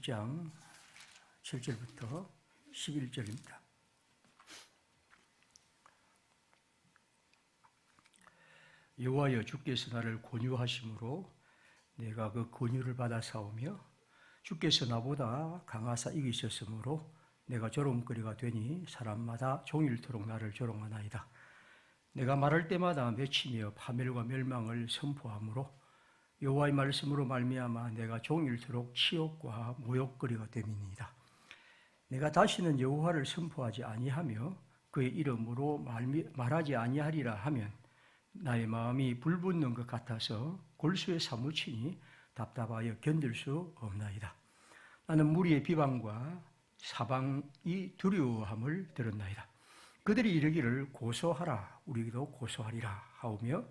1장 7절부터 11절입니다. 여호와여, 주께서 나를 권유하심으로 내가 그 권유를 받아 싸우며 주께서 나보다 강하사 이기셨으므로 내가 조롱거리가 되니 사람마다 종일토록 나를 조롱하나이다. 내가 말할 때마다 맺히며 파멸과 멸망을 선포하므로 여호와의 말씀으로 말미암아 내가 종일토록 치욕과 모욕거리가 됨이니이다. 내가 다시는 여호와를 선포하지 아니하며 그의 이름으로 말하지 아니하리라 하면 나의 마음이 불붙는 것 같아서 골수에 사무치니 답답하여 견딜 수 없나이다. 나는 무리의 비방과 사방이 두려워함을 들었나이다. 그들이 이르기를 고소하라, 우리도 고소하리라 하오며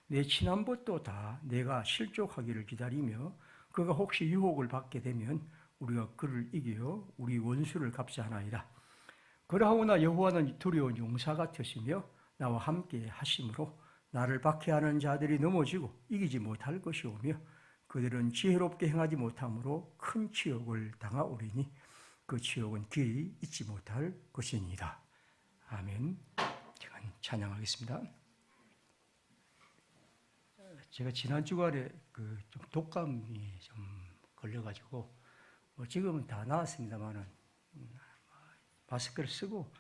내 친함봇도 다 내가 실족하기를 기다리며 그가 혹시 유혹을 받게 되면 우리가 그를 이겨 우리 원수를 갚자하나이다. 그러하오나 여호와는 두려운 용사 같으시며 나와 함께 하심으로 나를 박해하는 자들이 넘어지고 이기지 못할 것이오며 그들은 지혜롭게 행하지 못함으로 큰 치욕을 당하오리니 그 치욕은 길이 잊지 못할 것이니이다. 아멘. 제가 찬양하겠습니다. 제가 지난 주말에 좀 독감이 좀 걸려가지고 지금은 다 나았습니다만은 마스크를 쓰고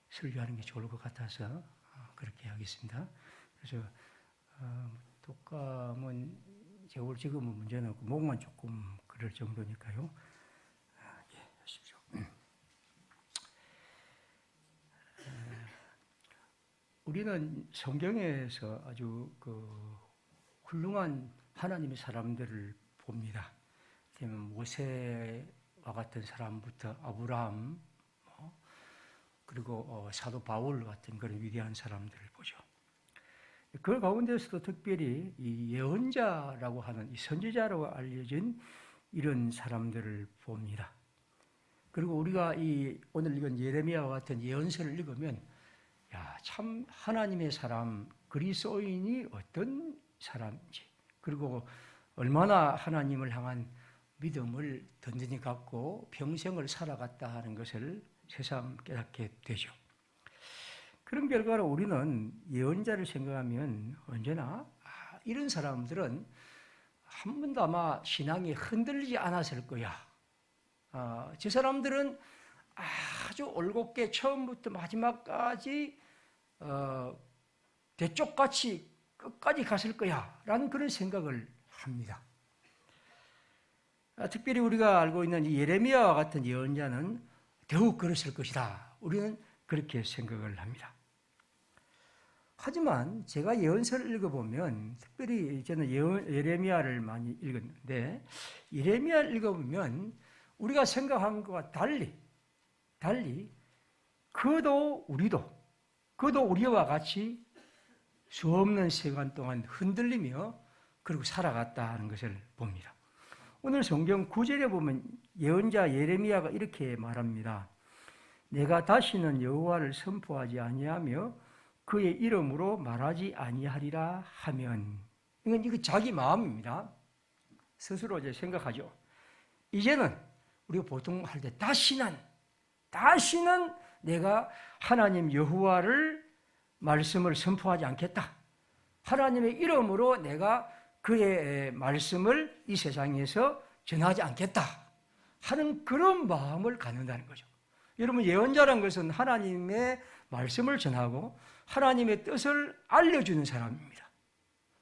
설교하는 게 좋을 것 같아서 그렇게 하겠습니다. 그래서 독감은 지금은 문제는 없고 목만 조금 그럴 정도니까요. 하십시오. 우리는 성경에서 아주 훌륭한 하나님의 사람들을 봅니다. 모세와 같은 사람부터 아브라함, 그리고 사도 바울 같은 그런 위대한 사람들을 보죠. 그 가운데서도 특별히 이 예언자라고 하는 이 선지자라고 알려진 이런 사람들을 봅니다. 그리고 우리가 오늘 읽은 예레미야와 같은 예언서를 읽으면 참 하나님의 사람 그리스도인이 어떤 사람인지, 그리고 얼마나 하나님을 향한 믿음을 든든히 갖고 평생을 살아갔다 하는 것을 새삼 깨닫게 되죠. 그런 결과로 우리는 예언자를 생각하면 언제나 이런 사람들은 한 번도 아마 신앙이 흔들리지 않았을 거야. 저 사람들은 아주 올곧게 처음부터 마지막까지 대쪽같이 끝까지 갔을 거야 라는 그런 생각을 합니다. 특별히 우리가 알고 있는 이 예레미야와 같은 예언자는 더욱 그랬을 것이다. 우리는 그렇게 생각을 합니다. 하지만 제가 예언서를 읽어보면, 특별히 저는 예레미야를 많이 읽었는데, 예레미야를 읽어보면 우리가 생각한 것과 달리 그도 우리와 같이 수없는 시간 동안 흔들리며 그리고 살아갔다 하는 것을 봅니다. 오늘 성경 9절에 보면 예언자 예레미야가 이렇게 말합니다. 내가 다시는 여호와를 선포하지 아니하며 그의 이름으로 말하지 아니하리라 하면, 이거 자기 마음입니다. 스스로 이제 생각하죠. 이제는 우리가 보통 할 때 다시는 내가 하나님 여호와를 말씀을 선포하지 않겠다. 하나님의 이름으로 내가 그의 말씀을 이 세상에서 전하지 않겠다 하는 그런 마음을 갖는다는 거죠. 여러분, 예언자라는 것은 하나님의 말씀을 전하고 하나님의 뜻을 알려주는 사람입니다.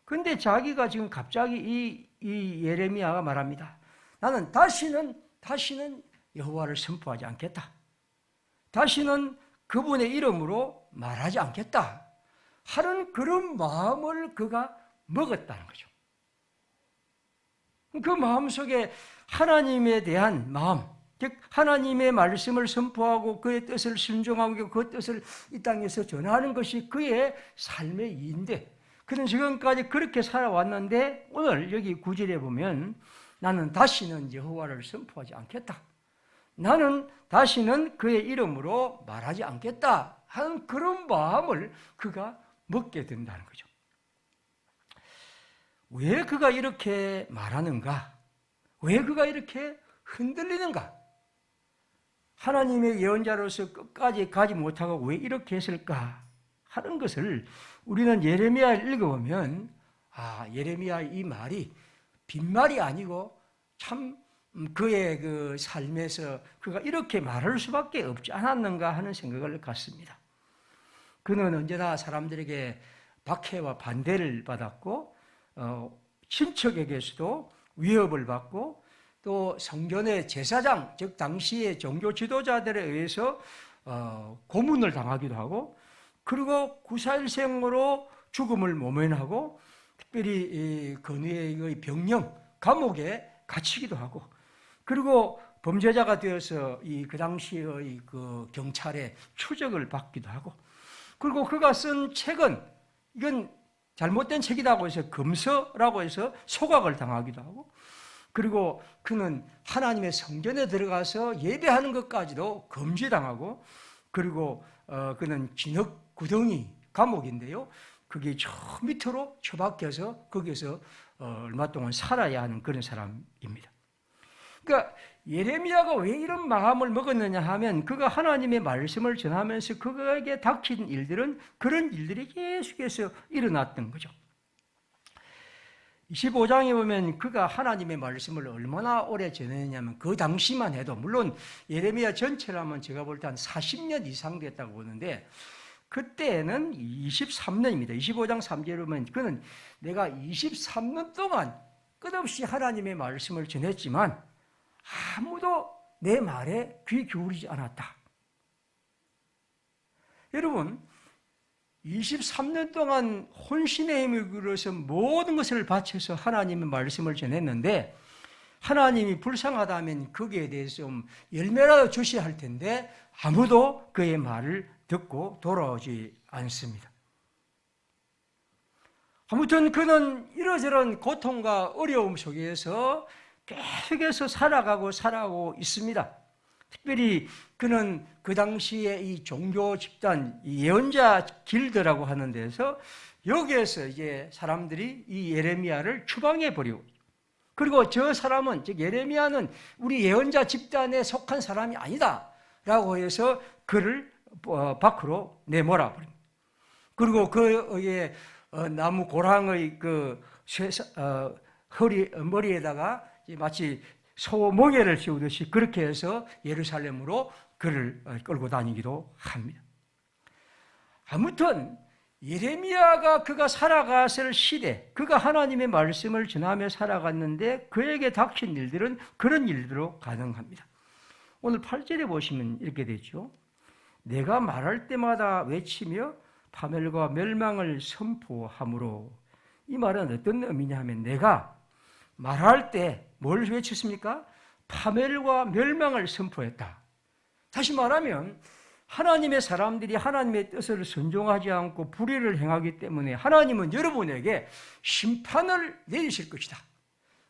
그런데 자기가 지금 갑자기 이 예레미야가 말합니다. 나는 다시는 여호와를 선포하지 않겠다. 다시는 그분의 이름으로 말하지 않겠다 하는 그런 마음을 그가 먹었다는 거죠. 그 마음속에 하나님에 대한 마음, 즉 하나님의 말씀을 선포하고 그의 뜻을 순종하고 그 뜻을 이 땅에서 전하는 것이 그의 삶의 이인데, 그는 지금까지 그렇게 살아왔는데 오늘 여기 9절에 보면 나는 다시는 여호와를 선포하지 않겠다. 나는 다시는 그의 이름으로 말하지 않겠다 하는 그런 마음을 그가 먹게 된다는 거죠. 왜 그가 이렇게 말하는가? 왜 그가 이렇게 흔들리는가? 하나님의 예언자로서 끝까지 가지 못하고 왜 이렇게 했을까 하는 것을 우리는 예레미야를 읽어보면 예레미야의 이 말이 빈말이 아니고 참 그의 그 삶에서 그가 이렇게 말할 수밖에 없지 않았는가 하는 생각을 갖습니다. 그는 언제나 사람들에게 박해와 반대를 받았고 친척에게서도 위협을 받고 또 성전의 제사장, 즉 당시의 종교 지도자들에 의해서 고문을 당하기도 하고, 그리고 구사일생으로 죽음을 모면하고 특별히 건의의 병령, 감옥에 갇히기도 하고, 그리고 범죄자가 되어서 그 당시의 그 경찰의 추적을 받기도 하고, 그리고 그가 쓴 책은 이건 잘못된 책이라고 해서 금서라고 해서 소각을 당하기도 하고, 그리고 그는 하나님의 성전에 들어가서 예배하는 것까지도 금지당하고, 그리고 그는 진흙 구덩이 감옥인데요, 그게 저 밑으로 처박혀서 거기서 얼마 동안 살아야 하는 그런 사람입니다. 그러니까 예레미야가 왜 이런 마음을 먹었느냐 하면 그가 하나님의 말씀을 전하면서 그에게 닥친 일들은 그런 일들이 계속해서 일어났던 거죠. 25장에 보면 그가 하나님의 말씀을 얼마나 오래 전했냐면 그 당시만 해도, 물론 예레미야 전체라면 제가 볼 때 한 40년 이상 됐다고 보는데 그때는 23년입니다. 25장 3절에 보면 그는 내가 23년 동안 끝없이 하나님의 말씀을 전했지만 아무도 내 말에 귀 기울이지 않았다. 여러분, 23년 동안 혼신의 힘을 들여서 모든 것을 바쳐서 하나님의 말씀을 전했는데 하나님이 불쌍하다면 거기에 대해서 좀 열매라도 주셔야 할 텐데 아무도 그의 말을 듣고 돌아오지 않습니다. 아무튼 그는 이러저런 고통과 어려움 속에서 계속해서 살아가고 있습니다. 특별히 그는 그 당시에 이 종교 집단, 이 예언자 길드라고 하는 데서 여기에서 이제 사람들이 이 예레미야를 추방해 버리고, 그리고 저 사람은, 즉 예레미야는 우리 예언자 집단에 속한 사람이 아니다라고 해서 그를 밖으로 내몰아 버립니다. 그리고 그의 나무 고랑의 그 머리에다가 마치 소 멍에를 씌우듯이 그렇게 해서 예루살렘으로 그를 끌고 다니기도 합니다. 아무튼 예레미야가 그가 살아갔을 시대, 그가 하나님의 말씀을 전하며 살아갔는데 그에게 닥친 일들은 그런 일들로 가능합니다. 오늘 8절에 보시면 이렇게 되죠. 내가 말할 때마다 외치며 파멸과 멸망을 선포하므로, 이 말은 어떤 의미냐 하면 내가 말할 때 뭘 외쳤습니까? 파멸과 멸망을 선포했다. 다시 말하면 하나님의 사람들이 하나님의 뜻을 순종하지 않고 불의를 행하기 때문에 하나님은 여러분에게 심판을 내리실 것이다.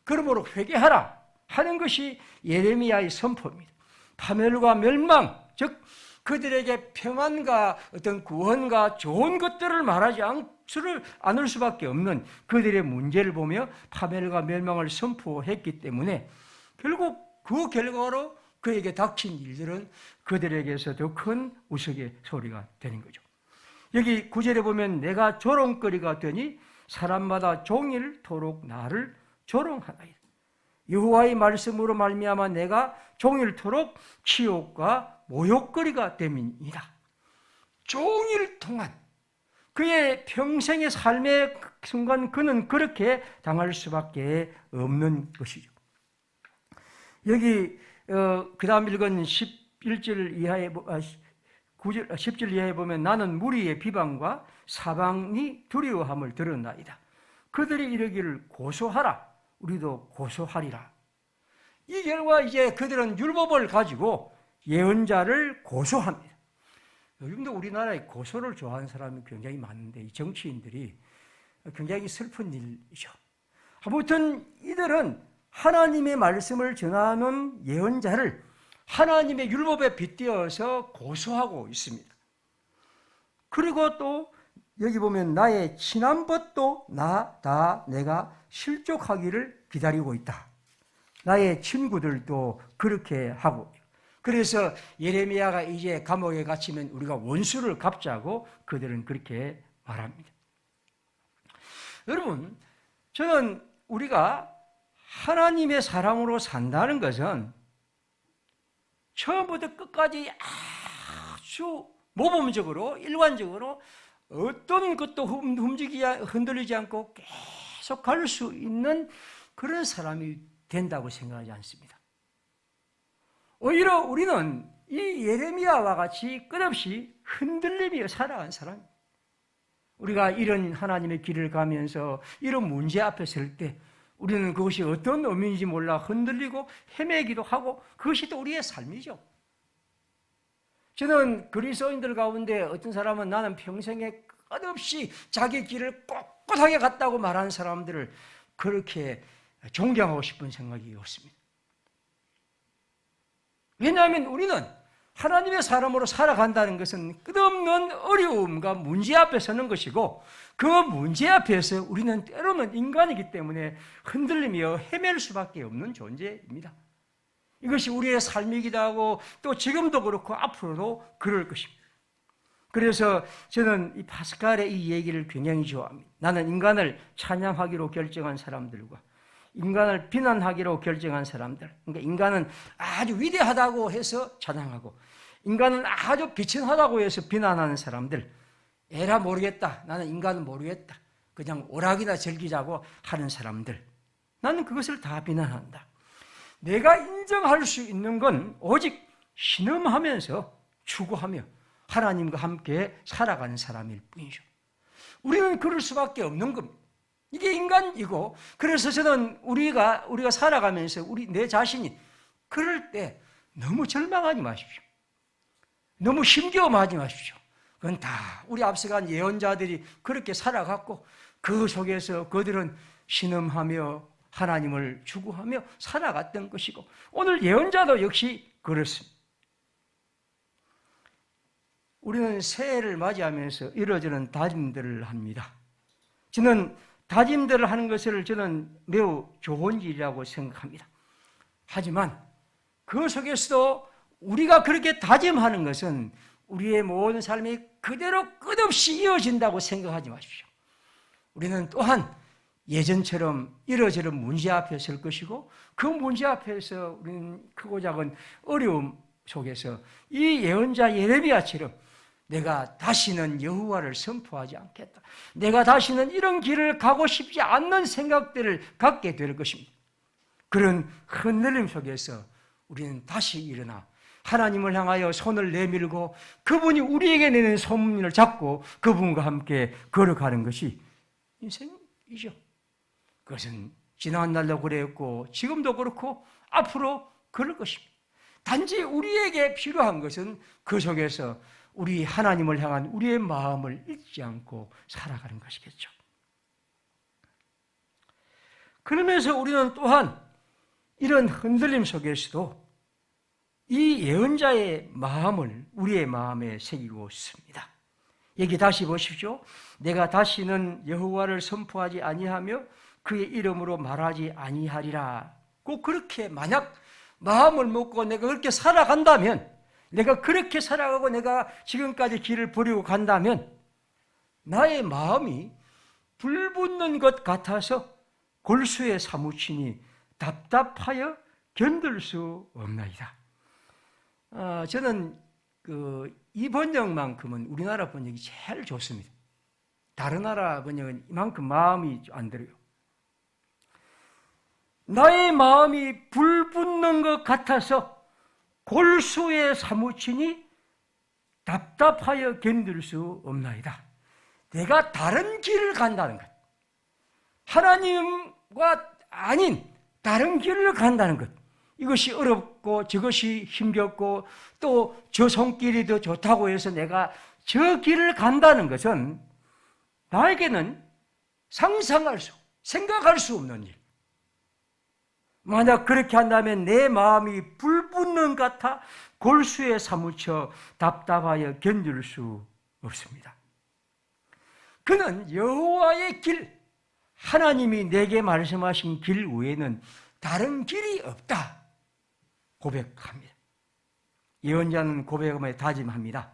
그러므로 회개하라 하는 것이 예레미야의 선포입니다. 파멸과 멸망, 즉 그들에게 평안과 어떤 구원과 좋은 것들을 말하지 않을 수밖에 없는 그들의 문제를 보며 파멸과 멸망을 선포했기 때문에 결국 그 결과로 그에게 닥친 일들은 그들에게서 더 큰 우스갯소리가 되는 거죠. 여기 9절에 보면 내가 조롱거리가 되니 사람마다 종일토록 나를 조롱하나이다. 여호와의 말씀으로 말미암아 내가 종일토록 치욕과 모욕거리가 됨이니라. 종일 동안 그의 평생의 삶의 순간 그는 그렇게 당할 수밖에 없는 것이죠. 여기 그 다음 읽은 11절 이하에 10절 이하에 보면 나는 무리의 비방과 사방이 두려워함을 들었나이다. 그들이 이르기를 고소하라. 우리도 고소하리라. 이 결과 이제 그들은 율법을 가지고 예언자를 고소합니다. 요즘도 우리나라에 고소를 좋아하는 사람이 굉장히 많은데 이 정치인들이 굉장히 슬픈 일이죠. 아무튼 이들은 하나님의 말씀을 전하는 예언자를 하나님의 율법에 빗대어서 고소하고 있습니다. 그리고 또 여기 보면 나의 친한 벗도 내가 실족하기를 기다리고 있다. 나의 친구들도 그렇게 하고, 그래서 예레미야가 이제 감옥에 갇히면 우리가 원수를 갚자고 그들은 그렇게 말합니다. 여러분, 저는 우리가 하나님의 사람으로 산다는 것은 처음부터 끝까지 아주 모범적으로, 일관적으로 어떤 것도 흔들리지 않고 계속 갈 수 있는 그런 사람이 된다고 생각하지 않습니다. 오히려 우리는 이 예레미야와 같이 끝없이 흔들리며 살아간 사람, 우리가 이런 하나님의 길을 가면서 이런 문제 앞에 설 때 우리는 그것이 어떤 의미인지 몰라 흔들리고 헤매기도 하고, 그것이 또 우리의 삶이죠. 저는 그리스도인들 가운데 어떤 사람은 나는 평생에 끝없이 자기 길을 꼿꼿하게 갔다고 말하는 사람들을 그렇게 존경하고 싶은 생각이 없습니다. 왜냐하면 우리는 하나님의 사람으로 살아간다는 것은 끝없는 어려움과 문제 앞에 서는 것이고, 그 문제 앞에서 우리는 때로는 인간이기 때문에 흔들리며 헤맬 수밖에 없는 존재입니다. 이것이 우리의 삶이기도 하고 또 지금도 그렇고 앞으로도 그럴 것입니다. 그래서 저는 이 파스칼의 이 얘기를 굉장히 좋아합니다. 나는 인간을 찬양하기로 결정한 사람들과 인간을 비난하기로 결정한 사람들, 그러니까 인간은 아주 위대하다고 해서 찬양하고 인간은 아주 비천하다고 해서 비난하는 사람들, 에라 모르겠다, 나는 인간은 모르겠다, 그냥 오락이나 즐기자고 하는 사람들, 나는 그것을 다 비난한다. 내가 인정할 수 있는 건 오직 신음하면서 추구하며 하나님과 함께 살아가는 사람일 뿐이죠. 우리는 그럴 수밖에 없는 겁니다. 이게 인간이고, 그래서 저는 우리가 살아가면서 내 자신이 그럴 때 너무 절망하지 마십시오. 너무 힘겨워하지 마십시오. 그건 다 우리 앞서간 예언자들이 그렇게 살아갔고 그 속에서 그들은 신음하며 하나님을 추구하며 살아갔던 것이고, 오늘 예언자도 역시 그렇습니다. 우리는 새해를 맞이하면서 이러저런 다짐들을 합니다. 저는 다짐들을 하는 것을 매우 좋은 일이라고 생각합니다. 하지만 그 속에서도 우리가 그렇게 다짐하는 것은 우리의 모든 삶이 그대로 끝없이 이어진다고 생각하지 마십시오. 우리는 또한 예전처럼 이러저런 문제 앞에 설 것이고, 그 문제 앞에서 우리는 크고 작은 어려움 속에서 이 예언자 예레미야처럼 내가 다시는 여호와를 선포하지 않겠다, 내가 다시는 이런 길을 가고 싶지 않는 생각들을 갖게 될 것입니다. 그런 흔들림 속에서 우리는 다시 일어나 하나님을 향하여 손을 내밀고 그분이 우리에게 내는 소문을 잡고 그분과 함께 걸어가는 것이 인생이죠. 그것은 지난 날도 그랬고 지금도 그렇고 앞으로 그럴 것입니다. 단지 우리에게 필요한 것은 그 속에서 우리 하나님을 향한 우리의 마음을 잊지 않고 살아가는 것이겠죠. 그러면서 우리는 또한 이런 흔들림 속에서도 이 예언자의 마음을 우리의 마음에 새기고 있습니다. 여기 다시 보십시오. 내가 다시는 여호와를 선포하지 아니하며 그의 이름으로 말하지 아니하리라. 꼭 그렇게 만약 마음을 먹고 내가 그렇게 살아간다면, 내가 그렇게 살아가고 내가 지금까지 길을 버리고 간다면 나의 마음이 불붙는 것 같아서 골수에 사무치니 답답하여 견딜 수 없나이다. 저는 이 번역만큼은 우리나라 번역이 제일 좋습니다. 다른 나라 번역은 이만큼 마음이 안 들어요. 나의 마음이 불붙는 것 같아서 골수에 사무치니 답답하여 견딜 수 없나이다. 내가 다른 길을 간다는 것, 하나님과 아닌 다른 길을 간다는 것, 이것이 어렵고 저것이 힘겹고 또 저 손길이 더 좋다고 해서 내가 저 길을 간다는 것은 나에게는 생각할 수 없는 일. 만약 그렇게 한다면 내 마음이 불붙는 것 같아 골수에 사무쳐 답답하여 견딜 수 없습니다. 그는 여호와의 길, 하나님이 내게 말씀하신 길 외에는 다른 길이 없다 고백합니다. 예언자는 고백하며 다짐합니다.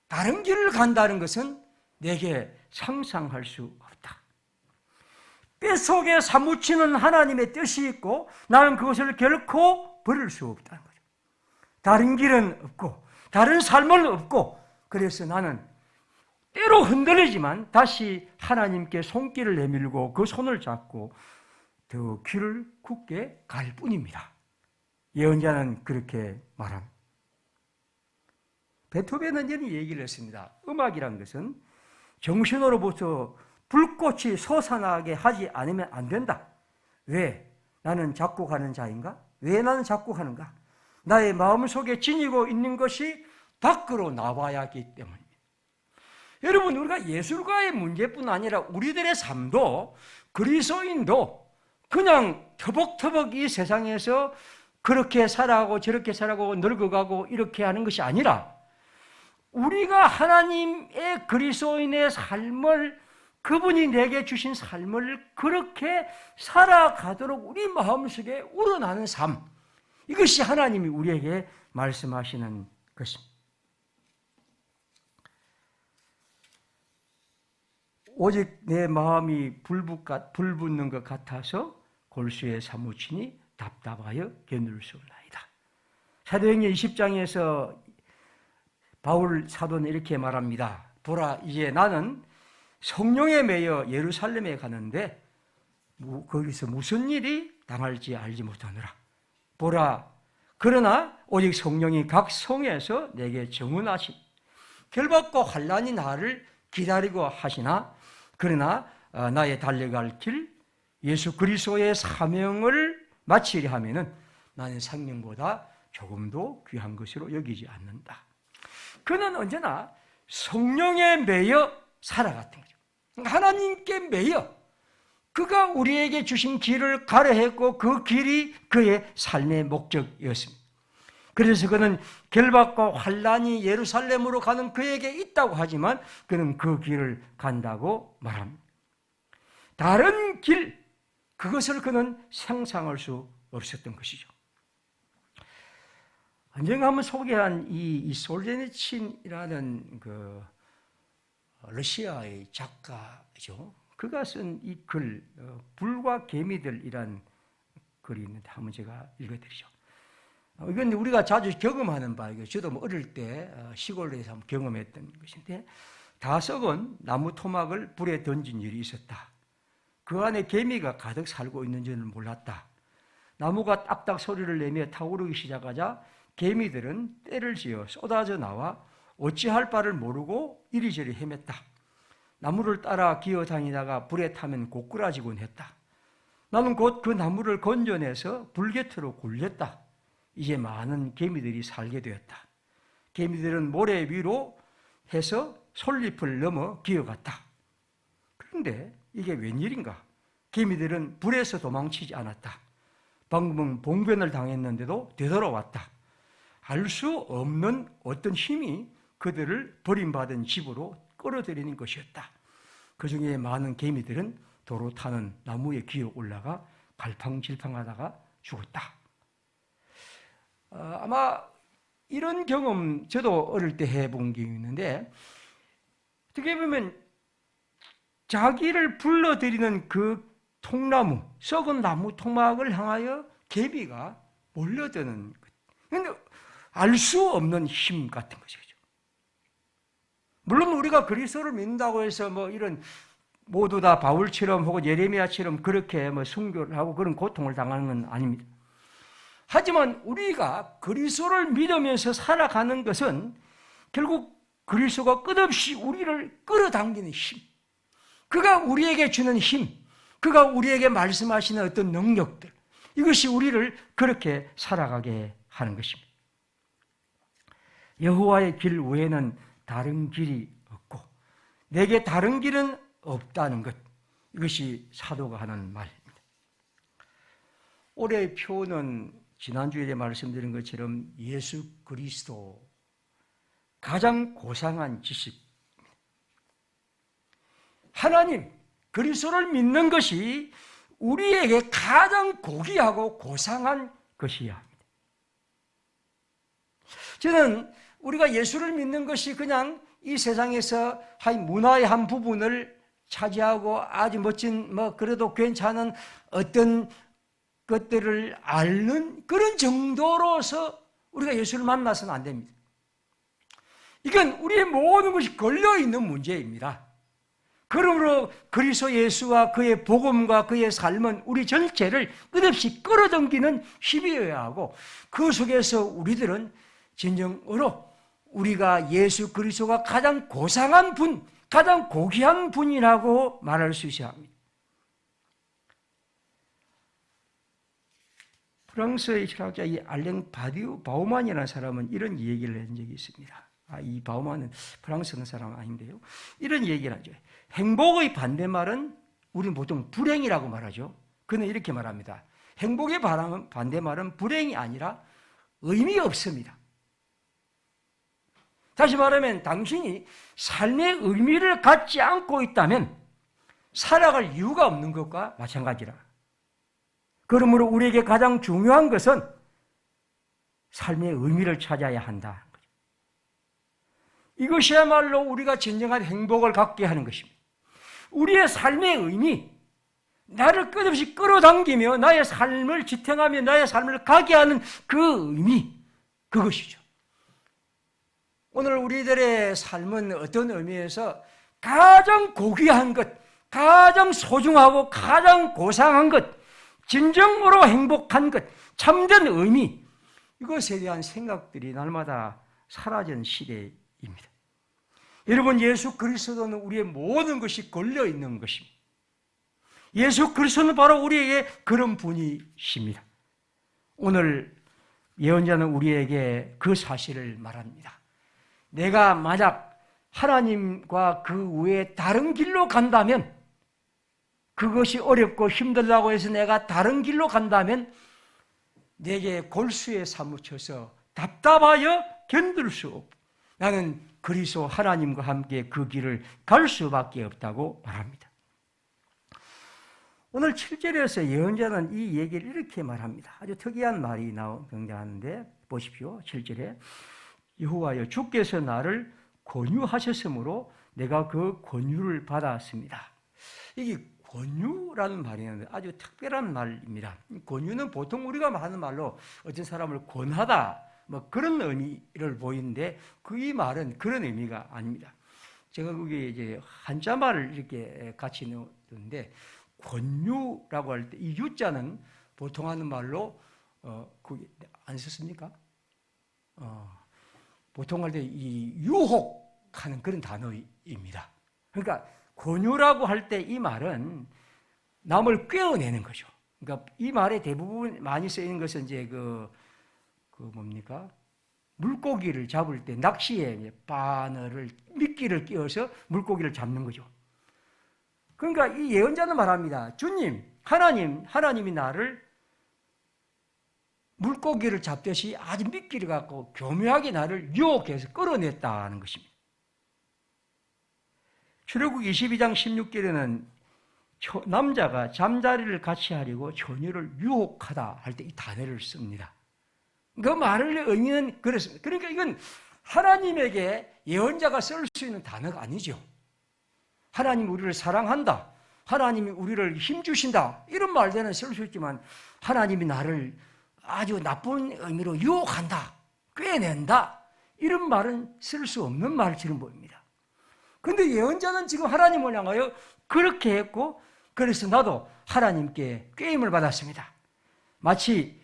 다른 길을 간다는 것은 내게 상상할 수 없다. 뼛속에 사무치는 하나님의 뜻이 있고 나는 그것을 결코 버릴 수 없다는 거죠. 다른 길은 없고 다른 삶은 없고, 그래서 나는 때로 흔들리지만 다시 하나님께 손길을 내밀고 그 손을 잡고 더 길을 굳게 갈 뿐입니다. 예언자는 그렇게 말합니다. 베토벤은 이런 얘기를 했습니다. 음악이란 것은 정신으로부터 불꽃이 솟아나게 하지 않으면 안 된다. 왜? 나는 작곡하는 자인가? 왜 나는 작곡하는가? 나의 마음속에 지니고 있는 것이 밖으로 나와야 하기 때문입니다. 여러분, 우리가 예술가의 문제뿐 아니라 우리들의 삶도, 그리스도인도 그냥 터벅터벅 이 세상에서 그렇게 살아가고 저렇게 살아가고 늙어가고 이렇게 하는 것이 아니라 우리가 하나님의 그리스도인의 삶을, 그분이 내게 주신 삶을 그렇게 살아가도록 우리 마음속에 우러나는 삶, 이것이 하나님이 우리에게 말씀하시는 것입니다. 오직 내 마음이 불붙는 것 같아서 골수에 사무치니 답답하여 견딜 수 없나이다. 사도행전 20장에서 바울 사도는 이렇게 말합니다. 보라, 이제 나는 성령에 매여 예루살렘에 가는데 거기서 무슨 일이 당할지 알지 못하노라. 보라, 그러나 오직 성령이 각 성에서 내게 증언하시, 결박과 환난이 나를 기다리고 하시나, 그러나 나의 달려갈 길 예수 그리스도의 사명을 마치려 하면은 나는 생명보다 조금도 귀한 것으로 여기지 않는다. 그는 언제나 성령에 매여 살아갔던 거죠. 하나님께 매여 그가 우리에게 주신 길을 가려 했고 그 길이 그의 삶의 목적이었습니다. 그래서 그는 결박과 환난이 예루살렘으로 가는 그에게 있다고 하지만 그는 그 길을 간다고 말합니다. 다른 길, 그것을 그는 상상할 수 없었던 것이죠. 언젠가 한번 소개한 이 솔제니친이라는 그 러시아의 작가죠. 그가 쓴 이 글, 불과 개미들이란 글이 있는데 한번 제가 읽어드리죠. 이건 우리가 자주 경험하는 바이고, 저도 뭐 어릴 때 시골에서 한번 경험했던 것인데, 다 썩은 나무 토막을 불에 던진 일이 있었다. 그 안에 개미가 가득 살고 있는 줄은 몰랐다. 나무가 딱딱 소리를 내며 타오르기 시작하자 개미들은 떼를 지어 쏟아져 나와 어찌할 바를 모르고 이리저리 헤맸다. 나무를 따라 기어다니다가 불에 타면 고꾸라지곤 했다. 나는 곧 그 나무를 건져내서 불 곁으로 굴렸다. 이제 많은 개미들이 살게 되었다. 개미들은 모래 위로 해서 솔잎을 넘어 기어갔다. 그런데 이게 웬일인가? 개미들은 불에서 도망치지 않았다. 방금은 봉변을 당했는데도 되돌아왔다. 알 수 없는 어떤 힘이 그들을 버림받은 집으로 끌어들이는 것이었다. 그 중에 많은 개미들은 도로 타는 나무에 기어 올라가 갈팡질팡하다가 죽었다. 아마 이런 경험 저도 어릴 때 해본 게 있는데, 어떻게 보면 자기를 불러들이는 그 통나무, 썩은 나무 토막을 향하여 개미가 몰려드는 것. 그런데 알 수 없는 힘 같은 것이죠. 물론 우리가 그리스도를 믿는다고 해서 뭐 이런 모두 다 바울처럼 혹은 예레미야처럼 그렇게 뭐 순교를 하고 그런 고통을 당하는 건 아닙니다. 하지만 우리가 그리스도를 믿으면서 살아가는 것은 결국 그리스도가 끝없이 우리를 끌어당기는 힘, 그가 우리에게 주는 힘, 그가 우리에게 말씀하시는 어떤 능력들, 이것이 우리를 그렇게 살아가게 하는 것입니다. 여호와의 길 외에는 다른 길이 없고 내게 다른 길은 없다는 것, 이것이 사도가 하는 말입니다. 올해의 표는 지난주에 말씀드린 것처럼 예수 그리스도, 가장 고상한 지식, 하나님 그리스도를 믿는 것이 우리에게 가장 고귀하고 고상한 것이어야 합니다. 저는 우리가 예수를 믿는 것이 그냥 이 세상에서 문화의 한 부분을 차지하고 아주 멋진 그래도 괜찮은 어떤 것들을 앓는 그런 정도로서 우리가 예수를 만나서는 안 됩니다. 이건 우리의 모든 것이 걸려있는 문제입니다. 그러므로 그리스도 예수와 그의 복음과 그의 삶은 우리 전체를 끝없이 끌어당기는 힘이어야 하고, 그 속에서 우리들은 진정으로 우리가 예수 그리스도가 가장 고상한 분, 가장 고귀한 분이라고 말할 수 있어야 합니다. 프랑스의 철학자 이 알랭 바우만이라는 사람은 이런 얘기를 한 적이 있습니다. 이 바우만은 프랑스는 사람 아닌데요. 이런 얘기를 하죠. 행복의 반대말은 우리는 보통 불행이라고 말하죠. 그는 이렇게 말합니다. 행복의 반대말은 불행이 아니라 의미 없습니다. 다시 말하면 당신이 삶의 의미를 갖지 않고 있다면 살아갈 이유가 없는 것과 마찬가지라. 그러므로 우리에게 가장 중요한 것은 삶의 의미를 찾아야 한다. 이것이야말로 우리가 진정한 행복을 갖게 하는 것입니다. 우리의 삶의 의미, 나를 끝없이 끌어당기며 나의 삶을 지탱하며 나의 삶을 가게 하는 그 의미, 그것이죠. 오늘 우리들의 삶은 어떤 의미에서 가장 고귀한 것, 가장 소중하고 가장 고상한 것, 진정으로 행복한 것, 참된 의미, 이것에 대한 생각들이 날마다 사라진 시대입니다. 여러분, 예수 그리스도는 우리의 모든 것이 걸려있는 것입니다. 예수 그리스도는 바로 우리에게 그런 분이십니다. 오늘 예언자는 우리에게 그 사실을 말합니다. 내가 만약 하나님과 그 외에 다른 길로 간다면, 그것이 어렵고 힘들다고 해서 내가 다른 길로 간다면 내게 골수에 사무쳐서 답답하여 견딜 수 없고, 나는 그리스도 하나님과 함께 그 길을 갈 수밖에 없다고 말합니다. 오늘 7절에서 예언자는 이 얘기를 이렇게 말합니다. 아주 특이한 말이 등장하는데 보십시오. 7절에 여호와여, 주께서 나를 권유하셨으므로 내가 그 권유를 받았습니다. 이게 권유라는 말이 아주 특별한 말입니다. 권유는 보통 우리가 하는 말로 어떤 사람을 권하다, 그런 의미를 보이는데 이 말은 그런 의미가 아닙니다. 제가 거기에 이제 한자말을 이렇게 같이 넣었는데, 권유라고 할 때 이 유자는 보통 하는 말로 거기 안 썼습니까? 보통 할 때 이 유혹하는 그런 단어입니다. 그러니까 권유라고 할 때 이 말은 남을 꿰어내는 거죠. 그러니까 이 말에 대부분 많이 쓰이는 것은 이제 뭡니까? 물고기를 잡을 때 낚시에 바늘을, 미끼를 끼워서 물고기를 잡는 거죠. 그러니까 이 예언자는 말합니다. 주님, 하나님이 나를 물고기를 잡듯이 아주 미끼를 갖고 교묘하게 나를 유혹해서 끌어냈다는 것입니다. 출애굽 22장 16절에는 남자가 잠자리를 같이 하려고 처녀를 유혹하다 할 때 이 단어를 씁니다. 그 말의 의미는 그렇습니다. 그러니까 이건 하나님에게 예언자가 쓸 수 있는 단어가 아니죠. 하나님이 우리를 사랑한다, 하나님이 우리를 힘주신다, 이런 말들은 쓸 수 있지만 하나님이 나를 아주 나쁜 의미로 유혹한다, 꿰낸다, 이런 말은 쓸 수 없는 말처럼 보입니다. 그런데 예언자는 지금 하나님을 향하여 그렇게 했고, 그래서 나도 하나님께 꾀임을 받았습니다. 마치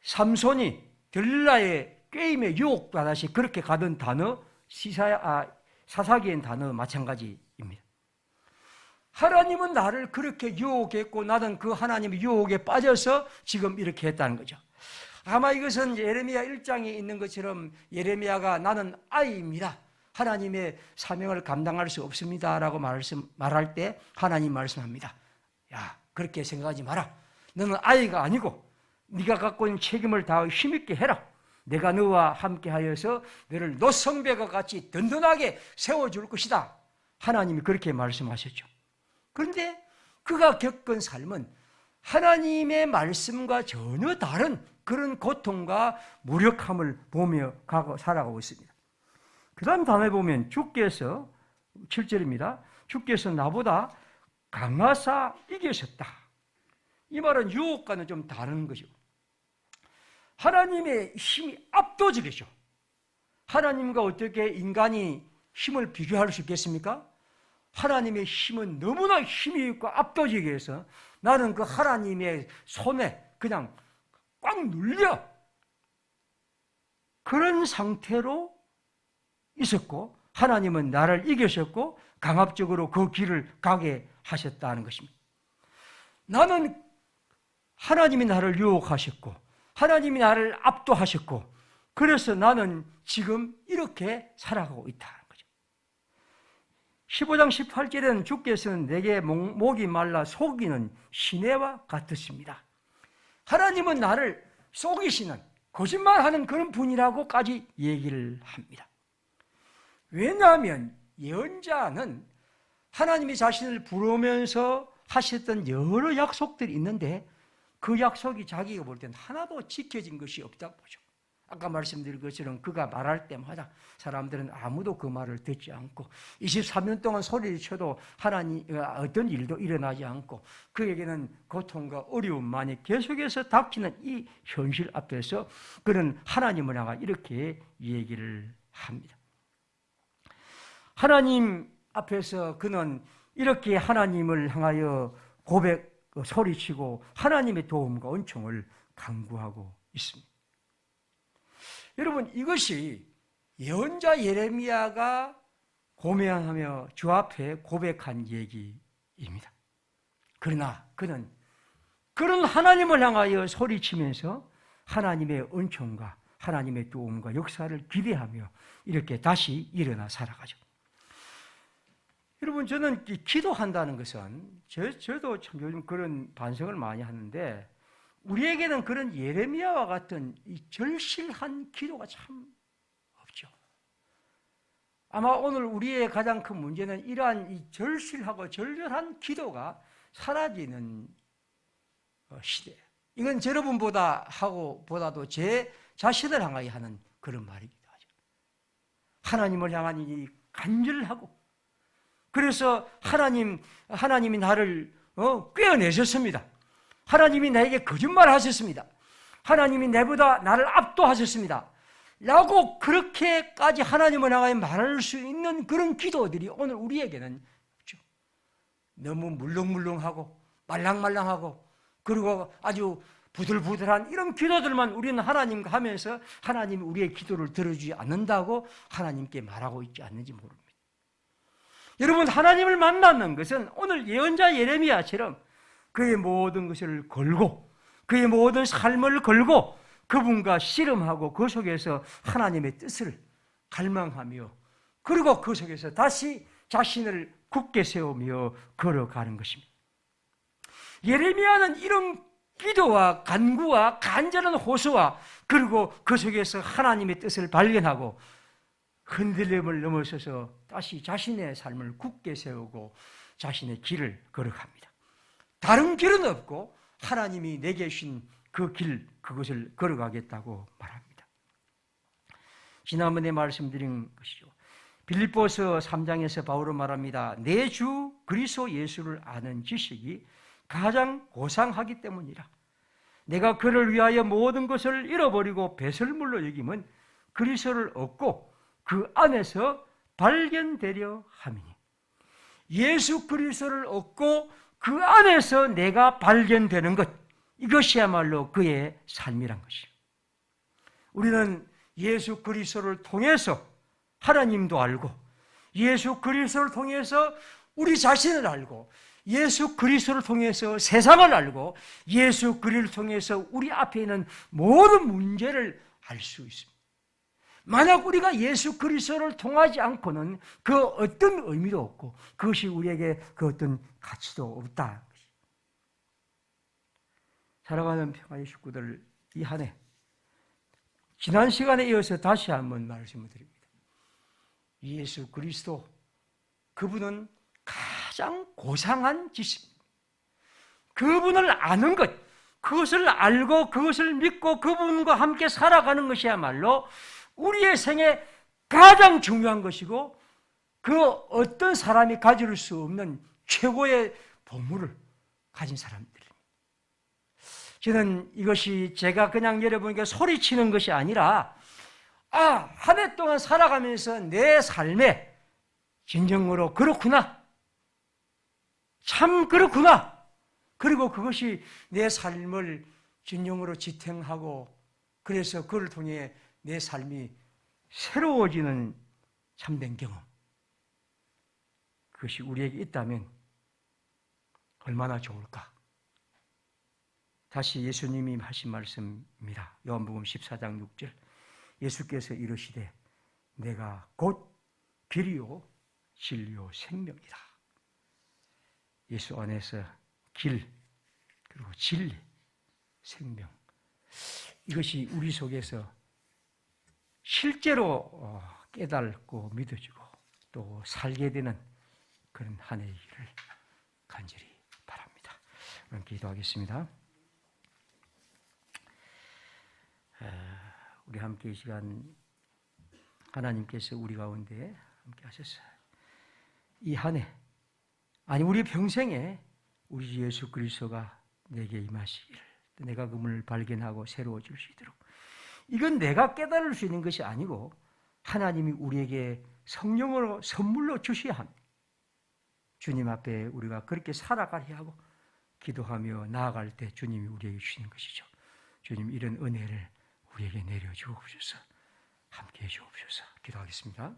삼손이 들릴라의 꾀임에 유혹받아서 그렇게 가던 단어, 사사기엔 단어 마찬가지입니다. 하나님은 나를 그렇게 유혹했고 나는 그 하나님의 유혹에 빠져서 지금 이렇게 했다는 거죠. 아마 이것은 예레미야 1장에 있는 것처럼 예레미야가 나는 아이입니다, 하나님의 사명을 감당할 수 없습니다 라고 말할 때 하나님 말씀합니다. 야, 그렇게 생각하지 마라. 너는 아이가 아니고 네가 갖고 있는 책임을 다하여 힘있게 해라. 내가 너와 함께 하여서 너를 노성배가 같이 든든하게 세워줄 것이다. 하나님이 그렇게 말씀하셨죠. 그런데 그가 겪은 삶은 하나님의 말씀과 전혀 다른 그런 고통과 무력함을 보며 살아가고 있습니다. 그 다음 단어에 보면 주께서 7절입니다. 주께서 나보다 강하사 이기셨다. 이 말은 유혹과는 좀 다른 거죠. 하나님의 힘이 압도적이죠. 하나님과 어떻게 인간이 힘을 비교할 수 있겠습니까? 하나님의 힘은 너무나 힘이 있고 압도적이어서 나는 그 하나님의 손에 그냥 꽉 눌려 그런 상태로 있었고, 하나님은 나를 이기셨고 강압적으로 그 길을 가게 하셨다는 것입니다. 나는 하나님이 나를 유혹하셨고 하나님이 나를 압도하셨고, 그래서 나는 지금 이렇게 살아가고 있다는 거죠. 15장 18절에는 주께서는 내게 목이 말라 속이는 시내와 같으십니다. 하나님은 나를 속이시는, 거짓말하는 그런 분이라고까지 얘기를 합니다. 왜냐하면 예언자는 하나님이 자신을 부르면서 하셨던 여러 약속들이 있는데 그 약속이 자기가 볼 때는 하나도 지켜진 것이 없다고 보죠. 아까 말씀드린 것처럼 그가 말할 때마다 사람들은 아무도 그 말을 듣지 않고 23년 동안 소리를 쳐도 하나님 어떤 일도 일어나지 않고 그에게는 고통과 어려움만이 계속해서 닥치는 이 현실 앞에서 그는 하나님을 향해 이렇게 얘기를 합니다. 하나님 앞에서 그는 이렇게 하나님을 향하여 소리치고 하나님의 도움과 은총을 간구하고 있습니다. 여러분, 이것이 예언자 예레미야가 고면하며 주 앞에 고백한 얘기입니다. 그러나 그는 그런 하나님을 향하여 소리치면서 하나님의 은총과 하나님의 도움과 역사를 기대하며 이렇게 다시 일어나 살아가죠. 여러분, 저는 기도한다는 것은 저도 참 요즘 그런 반성을 많이 하는데 우리에게는 그런 예레미야와 같은 이 절실한 기도가 참 없죠. 아마 오늘 우리의 가장 큰 문제는 이러한 이 절실하고 절절한 기도가 사라지는 시대. 이건 여러분보다도 제 자신을 향하여 하는 그런 말이기도 하죠. 하나님을 향한 이 간절하고, 그래서 하나님이 나를 꿰어내셨습니다. 하나님이 나에게 거짓말하셨습니다. 하나님이 내보다 나를 압도하셨습니다. 라고 그렇게까지 하나님을 향하여 말할 수 있는 그런 기도들이 오늘 우리에게는 없죠. 너무 물렁물렁하고 말랑말랑하고 그리고 아주 부들부들한 이런 기도들만 우리는 하나님과 하면서 하나님이 우리의 기도를 들어주지 않는다고 하나님께 말하고 있지 않는지 모릅니다. 여러분, 하나님을 만나는 것은 오늘 예언자 예레미야처럼 그의 모든 것을 걸고 그의 모든 삶을 걸고 그분과 씨름하고 그 속에서 하나님의 뜻을 갈망하며 그리고 그 속에서 다시 자신을 굳게 세우며 걸어가는 것입니다. 예레미야는 이런 기도와 간구와 간절한 호소와 그리고 그 속에서 하나님의 뜻을 발견하고 흔들림을 넘어서서 다시 자신의 삶을 굳게 세우고 자신의 길을 걸어갑니다. 다른 길은 없고 하나님이 내게 주신 그 길, 그것을 걸어가겠다고 말합니다. 지난번에 말씀드린 것이죠. 빌립보서 3장에서 바울은 말합니다. 내 주 그리스도 예수를 아는 지식이 가장 고상하기 때문이라. 내가 그를 위하여 모든 것을 잃어버리고 배설물로 여김은 그리스도를 얻고 그 안에서 발견되려 함이니. 예수 그리스도를 얻고 그 안에서 내가 발견되는 것, 이것이야말로 그의 삶이란 것이에요. 우리는 예수 그리스도를 통해서 하나님도 알고 예수 그리스도를 통해서 우리 자신을 알고 예수 그리스도를 통해서 세상을 알고 예수 그리스도를 통해서 우리 앞에 있는 모든 문제를 알 수 있습니다. 만약 우리가 예수 그리스도를 통하지 않고는 그 어떤 의미도 없고 그것이 우리에게 그 어떤 가치도 없다. 사랑하는 평화의 식구들, 이 한 해 지난 시간에 이어서 다시 한번 말씀을 드립니다. 예수 그리스도, 그분은 가장 고상한 지식입니다. 그분을 아는 것, 그것을 알고 그것을 믿고 그분과 함께 살아가는 것이야말로 우리의 생에 가장 중요한 것이고 그 어떤 사람이 가질 수 없는 최고의 보물을 가진 사람들입니다. 저는 이것이 제가 그냥 여러분에게 소리치는 것이 아니라 한 해 동안 살아가면서 내 삶에 진정으로 그렇구나, 참 그렇구나, 그리고 그것이 내 삶을 진정으로 지탱하고 그래서 그를 통해 내 삶이 새로워지는 참된 경험, 그것이 우리에게 있다면 얼마나 좋을까. 다시 예수님이 하신 말씀입니다. 요한복음 14장 6절, 예수께서 이르시되 내가 곧 길이요 진리요 생명이다. 예수 안에서 길, 그리고 진리, 생명, 이것이 우리 속에서 실제로 깨닫고 믿어지고 또 살게 되는 그런 한 해이기를 간절히 바랍니다. 그럼 기도하겠습니다. 우리 함께 이 시간 하나님께서 우리 가운데 함께 하셨어요. 이 한 해, 아니 우리 평생에 우리 주 예수 그리스도가 내게 임하시기를, 내가 그분을 발견하고 새로워질 수 있도록, 이건 내가 깨달을 수 있는 것이 아니고 하나님이 우리에게 성령으로 선물로 주셔야 합니다. 주님 앞에 우리가 그렇게 살아가야 하고 기도하며 나아갈 때 주님이 우리에게 주시는 것이죠. 주님, 이런 은혜를 우리에게 내려주옵소서. 함께해 주옵소서. 기도하겠습니다.